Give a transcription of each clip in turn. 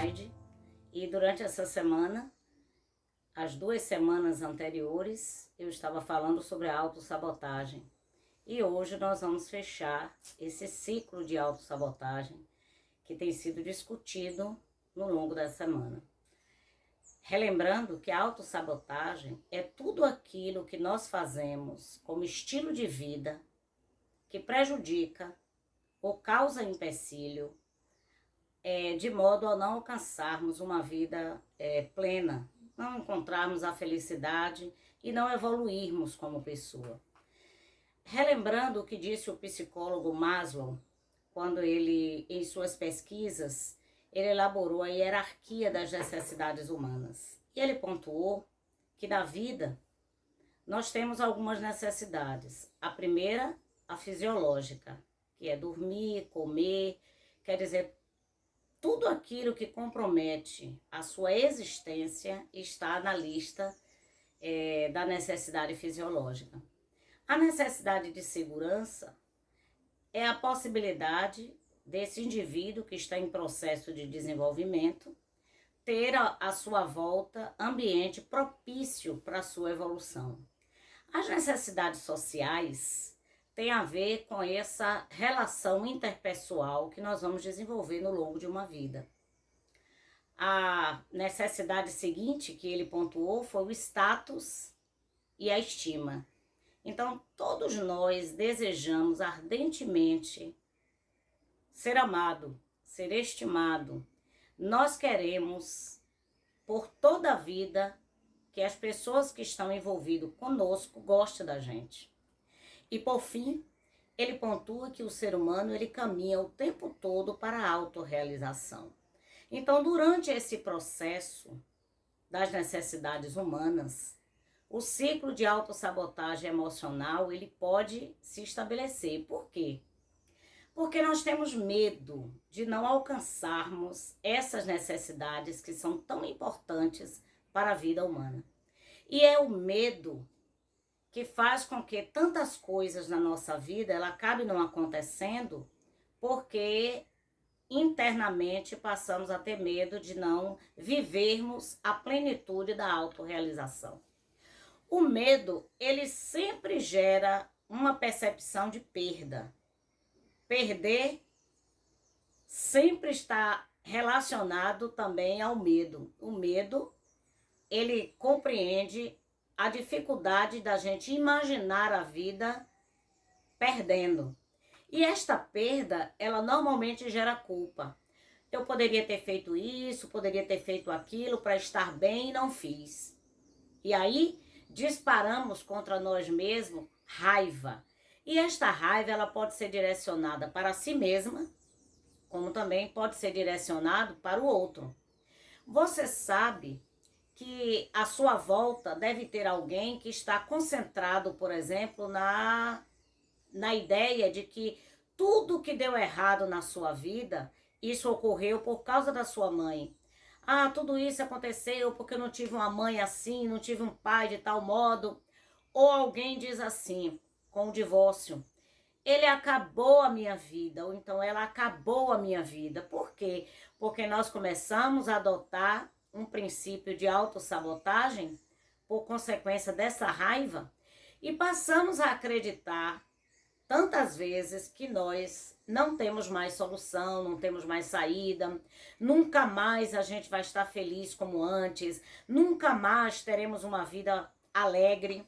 Naide e durante essa semana, as 2 semanas anteriores, eu estava falando sobre a autossabotagem. E hoje nós vamos fechar esse ciclo de autossabotagem que tem sido discutido no longo da semana. Relembrando que a autossabotagem é tudo aquilo que nós fazemos como estilo de vida que prejudica ou causa empecilho de modo a não alcançarmos uma vida plena, não encontrarmos a felicidade e não evoluirmos como pessoa. Relembrando o que disse o psicólogo Maslow, quando ele, em suas pesquisas, ele elaborou a hierarquia das necessidades humanas. E ele pontuou que na vida nós temos algumas necessidades. A primeira, a fisiológica, que é dormir, comer, quer dizer, tudo aquilo que compromete a sua existência está na lista da necessidade fisiológica. A necessidade de segurança é a possibilidade desse indivíduo que está em processo de desenvolvimento ter à sua volta ambiente propício para a sua evolução. As necessidades sociais têm a ver com essa relação interpessoal que nós vamos desenvolver no longo de uma vida. A necessidade seguinte que ele pontuou foi o status e a estima. Então, todos nós desejamos ardentemente ser amado, ser estimado. Nós queremos, por toda a vida, que as pessoas que estão envolvidas conosco gostem da gente. E, por fim, ele pontua que o ser humano ele caminha o tempo todo para a autorrealização. Então, durante esse processo das necessidades humanas, o ciclo de autossabotagem emocional ele pode se estabelecer. Por quê? Porque nós temos medo de não alcançarmos essas necessidades que são tão importantes para a vida humana. E é o medo que faz com que tantas coisas na nossa vida ela acabe não acontecendo porque internamente passamos a ter medo de não vivermos a plenitude da autorrealização. O medo, ele sempre gera uma percepção de perda. Perder sempre está relacionado também ao medo. O medo, ele compreende a dificuldade da gente imaginar a vida perdendo. E esta perda, ela normalmente gera culpa. Eu poderia ter feito isso, poderia ter feito aquilo para estar bem e não fiz. E aí, disparamos contra nós mesmos raiva. E esta raiva, ela pode ser direcionada para si mesma, como também pode ser direcionado para o outro. Você sabe que à sua volta deve ter alguém que está concentrado, por exemplo, na ideia de que tudo que deu errado na sua vida, isso ocorreu por causa da sua mãe. Ah, tudo isso aconteceu porque eu não tive uma mãe assim, não tive um pai de tal modo. Ou alguém diz assim, com o divórcio, ele acabou a minha vida, ou então ela acabou a minha vida. Por quê? Porque nós começamos a adotar um princípio de autossabotagem por consequência dessa raiva e passamos a acreditar tantas vezes que nós não temos mais solução, não temos mais saída, nunca mais a gente vai estar feliz como antes, nunca mais teremos uma vida alegre.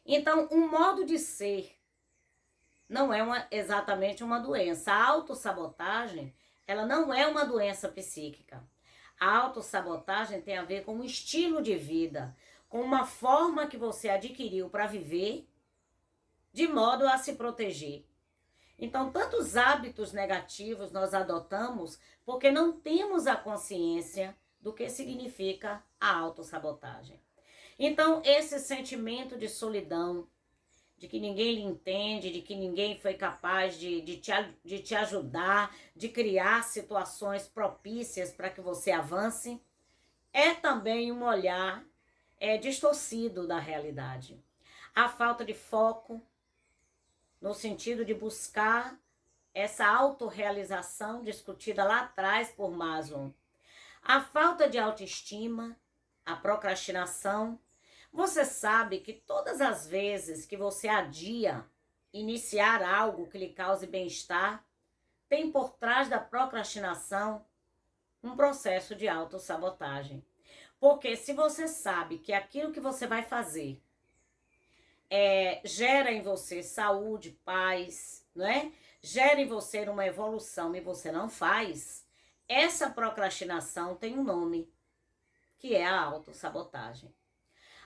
Então, um modo de ser não é exatamente uma doença. A autossabotagem, ela não é uma doença psíquica. A autossabotagem tem a ver com um estilo de vida, com uma forma que você adquiriu para viver, de modo a se proteger. Então, tantos hábitos negativos nós adotamos porque não temos a consciência do que significa a autossabotagem. Então, esse sentimento de solidão, de que ninguém lhe entende, de que ninguém foi capaz de te ajudar, de criar situações propícias para que você avance, é também um olhar distorcido da realidade. A falta de foco, no sentido de buscar essa autorrealização discutida lá atrás por Maslow. A falta de autoestima, a procrastinação. Você sabe que todas as vezes que você adia iniciar algo que lhe cause bem-estar, tem por trás da procrastinação um processo de autossabotagem. Porque se você sabe que aquilo que você vai fazer gera em você saúde, paz, não é? Gera em você uma evolução e você não faz, essa procrastinação tem um nome, que é a autossabotagem.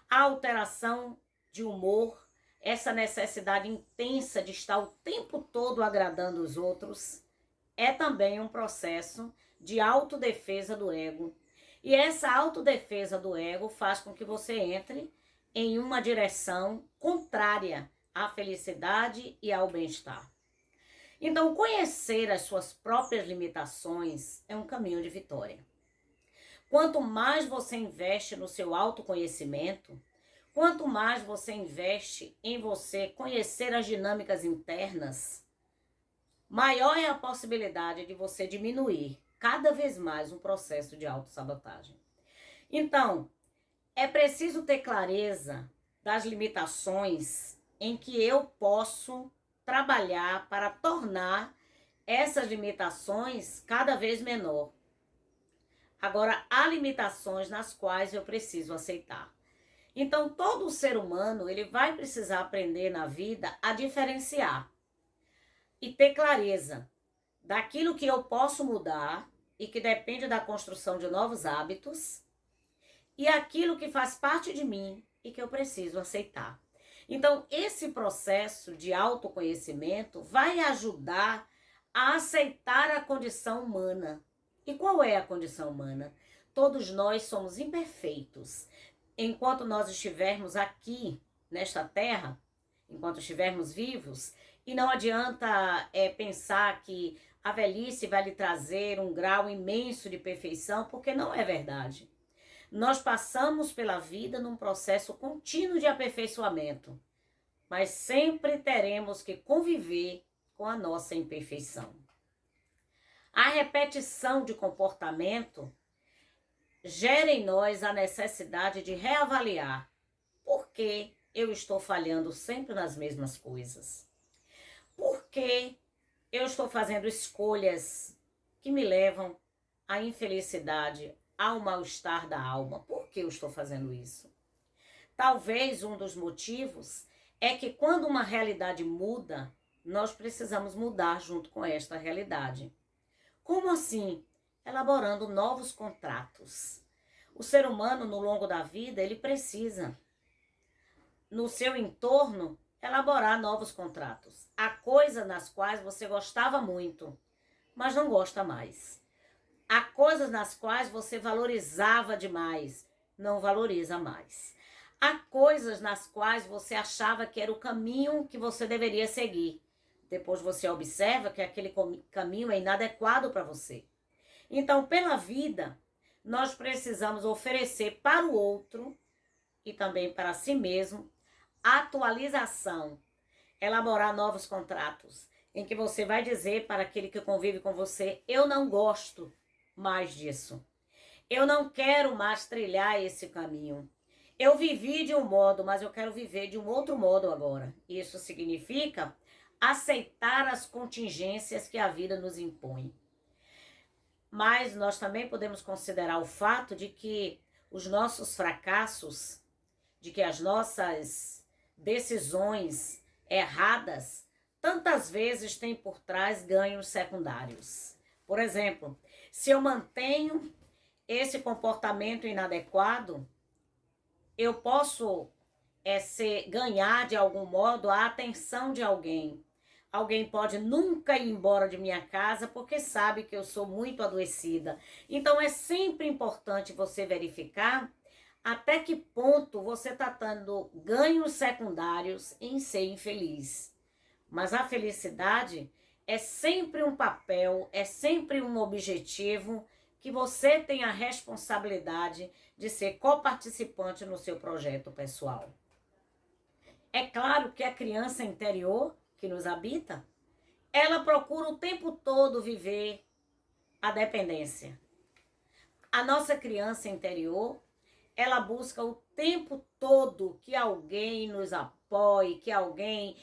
A alteração de humor, essa necessidade intensa de estar o tempo todo agradando os outros, é também um processo de autodefesa do ego. E essa autodefesa do ego faz com que você entre em uma direção contrária à felicidade e ao bem-estar. Então, conhecer as suas próprias limitações é um caminho de vitória. Quanto mais você investe no seu autoconhecimento, quanto mais você investe em você conhecer as dinâmicas internas, maior é a possibilidade de você diminuir cada vez mais um processo de autossabotagem. Então, é preciso ter clareza das limitações em que eu posso trabalhar para tornar essas limitações cada vez menor. Agora, há limitações nas quais eu preciso aceitar. Então, todo ser humano, ele vai precisar aprender na vida a diferenciar e ter clareza daquilo que eu posso mudar e que depende da construção de novos hábitos e aquilo que faz parte de mim e que eu preciso aceitar. Então, esse processo de autoconhecimento vai ajudar a aceitar a condição humana. E qual é a condição humana? Todos nós somos imperfeitos. Enquanto nós estivermos aqui, nesta terra, enquanto estivermos vivos, e não adianta pensar que a velhice vai lhe trazer um grau imenso de perfeição, porque não é verdade. Nós passamos pela vida num processo contínuo de aperfeiçoamento, mas sempre teremos que conviver com a nossa imperfeição. A repetição de comportamento gera em nós a necessidade de reavaliar por que eu estou falhando sempre nas mesmas coisas. Por que eu estou fazendo escolhas que me levam à infelicidade, ao mal-estar da alma? Por que eu estou fazendo isso? Talvez um dos motivos é que quando uma realidade muda, nós precisamos mudar junto com esta realidade. Como assim? Elaborando novos contratos. O ser humano, no longo da vida, ele precisa, no seu entorno, elaborar novos contratos. Há coisas nas quais você gostava muito, mas não gosta mais. Há coisas nas quais você valorizava demais, não valoriza mais. Há coisas nas quais você achava que era o caminho que você deveria seguir. Depois você observa que aquele caminho é inadequado para você. Então, pela vida, nós precisamos oferecer para o outro e também para si mesmo atualização, elaborar novos contratos, em que você vai dizer para aquele que convive com você: eu não gosto mais disso. Eu não quero mais trilhar esse caminho. Eu vivi de um modo, mas eu quero viver de um outro modo agora. Isso significa aceitar as contingências que a vida nos impõe. Mas nós também podemos considerar o fato de que os nossos fracassos, de que as nossas decisões erradas, tantas vezes têm por trás ganhos secundários. Por exemplo, se eu mantenho esse comportamento inadequado, eu posso ganhar de algum modo a atenção de alguém. Alguém pode nunca ir embora de minha casa porque sabe que eu sou muito adoecida. Então é sempre importante você verificar até que ponto você está dando ganhos secundários em ser infeliz. Mas a felicidade é sempre um papel, é sempre um objetivo que você tem a responsabilidade de ser coparticipante no seu projeto pessoal. É claro que a criança interior que nos habita, ela procura o tempo todo viver a dependência. A nossa criança interior, ela busca o tempo todo que alguém nos apoie, que alguém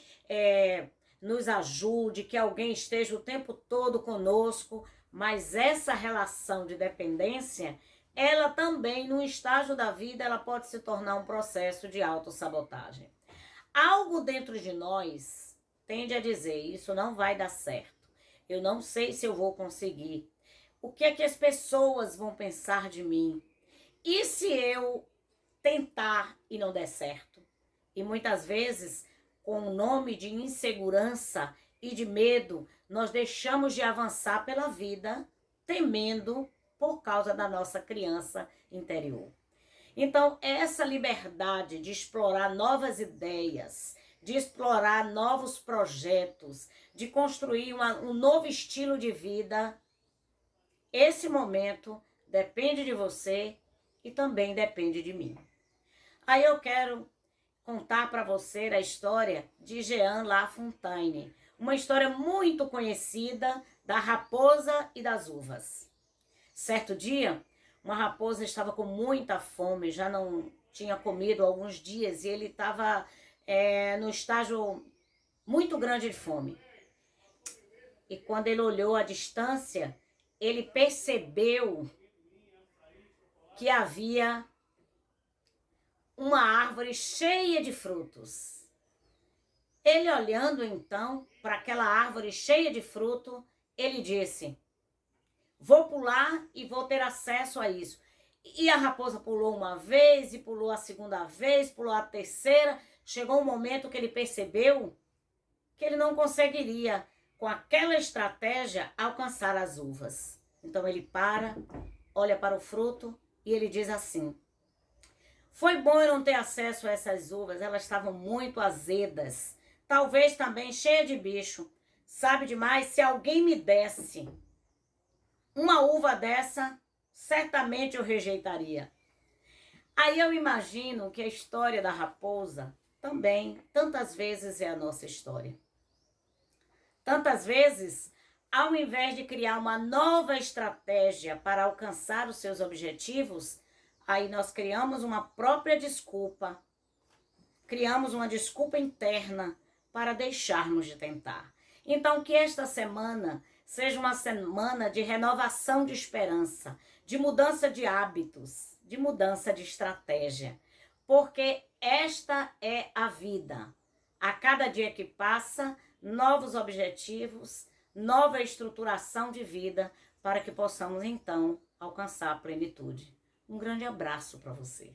nos ajude, que alguém esteja o tempo todo conosco, mas essa relação de dependência, ela também, no estágio da vida, ela pode se tornar um processo de autossabotagem. Algo dentro de nós tende a dizer, isso não vai dar certo, eu não sei se eu vou conseguir, o que é que as pessoas vão pensar de mim? E se eu tentar e não der certo? E muitas vezes, com o nome de insegurança e de medo, nós deixamos de avançar pela vida, temendo por causa da nossa criança interior. Então, essa liberdade de explorar novas ideias, de explorar novos projetos, de construir um novo estilo de vida, esse momento depende de você e também depende de mim. Aí eu quero contar para você a história de Jean La Fontaine, uma história muito conhecida da raposa e das uvas. Certo dia, uma raposa estava com muita fome, já não tinha comido há alguns dias e ele estava no estágio muito grande de fome. E quando ele olhou à distância, ele percebeu que havia uma árvore cheia de frutos. Ele olhando então para aquela árvore cheia de fruto, ele disse, vou pular e vou ter acesso a isso. E a raposa pulou uma vez, e pulou a segunda vez, pulou a terceira. Chegou um momento que ele percebeu que ele não conseguiria, com aquela estratégia, alcançar as uvas. Então ele para, olha para o fruto e ele diz assim, foi bom eu não ter acesso a essas uvas, elas estavam muito azedas, talvez também cheia de bicho. Sabe demais, se alguém me desse uma uva dessa, certamente eu rejeitaria. Aí eu imagino que a história da raposa também, tantas vezes, é a nossa história. Tantas vezes, ao invés de criar uma nova estratégia para alcançar os seus objetivos, aí nós criamos uma própria desculpa, criamos uma desculpa interna para deixarmos de tentar. Então, que esta semana seja uma semana de renovação de esperança, de mudança de hábitos, de mudança de estratégia, porque esta é a vida. A cada dia que passa, novos objetivos, nova estruturação de vida para que possamos então alcançar a plenitude. Um grande abraço para você.